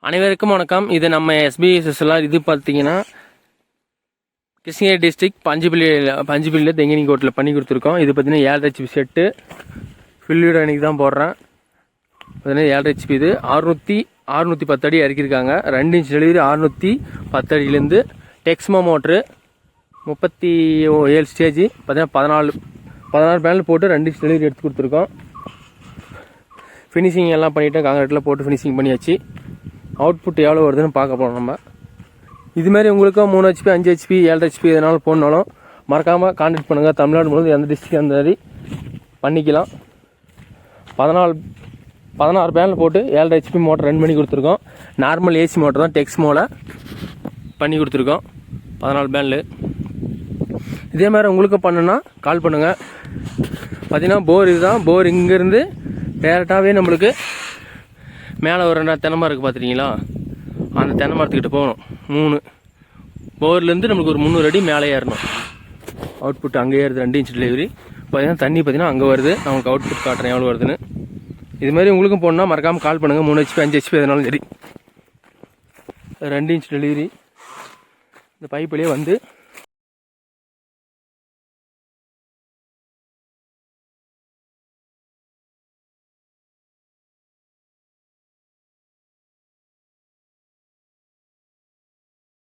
அனைவருக்கும் வணக்கம். இது நம்ம எஸ்பிஎஸ்எஸ்லாம். இது பார்த்தீங்கன்னா கிருஷ்ணகிரி டிஸ்ட்ரிக்ட் பஞ்சுபிள்ளியில் தெங்கினி கோட்டில் பண்ணி கொடுத்துருக்கோம். இது பார்த்தீங்கன்னா 7 HP செட்டு ஃபில்லியோட அன்றைக்கி தான் போடுறேன். பார்த்தீங்கன்னா 7 HP இது 610 அடி இறக்கியிருக்காங்க. 2 இன்ச் டெலிவரி 610 அடியிலேருந்து டெக்ஸ்மோ மோட்ரு 37 ஸ்டேஜ் பார்த்தீங்கன்னா 14 பேனல் போட்டு 2 இன்ச் டெலிவரி எடுத்து கொடுத்துருக்கோம். ஃபினிஷிங் எல்லாம் பண்ணிவிட்டு காங்கிரீட்டில் போட்டு ஃபினிஷிங் பண்ணியாச்சு. அவுட்புட் எவ்வளோ வருதுன்னு பார்க்க போகிறோம் நம்ம. இதுமாரி உங்களுக்கும் 3 HP 5 HP 7 HP எதனாலும் போடனாலும் மறக்காமல் கான்டாக்ட் பண்ணுங்கள். தமிழ்நாடு முழுவதும் எந்த டிஸ்ட்ரிக்ட் அந்த மாதிரி பண்ணிக்கலாம். 16 பேனல் போட்டு 7 HP மோட்டர் ரன் பண்ணி கொடுத்துருக்கோம். நார்மல் ஏசி மோட்டர் தான் டெக்ஸ்மோவில் பண்ணி கொடுத்துருக்கோம். 14 பேனல். இதே மாதிரி உங்களுக்கு பண்ணுன்னா கால் பண்ணுங்கள். பார்த்தீங்கன்னா போர் இதுதான். போர் இங்கேருந்து டேரெக்டாகவே நம்மளுக்கு மேலே ஒரு தென்னை மரம் இருக்குது பார்த்துருக்கீங்களா, அந்த தென்னை மரத்துக்கிட்ட போகணும். 3 போர்லேருந்து நம்மளுக்கு ஒரு 300 அடி மேலே ஏறணும். அவுட்புட் அங்கே ஏறுது 2 இன்ச் டெலிவரி. பார்த்தீங்கன்னா தண்ணி பார்த்தீங்கன்னா அங்கே வருது. நான் உங்களுக்கு அவுட்புட் காட்டுறேன் எவ்வளோ வருதுன்னு. இதுமாதிரி உங்களுக்கும் போடணுன்னா மறக்காமல் கால் பண்ணுங்கள். 3 HP 5 HP எதனாலும் சரி. 2 இன்ச் டெலிவரி இந்த பைப்பிலேயே வந்து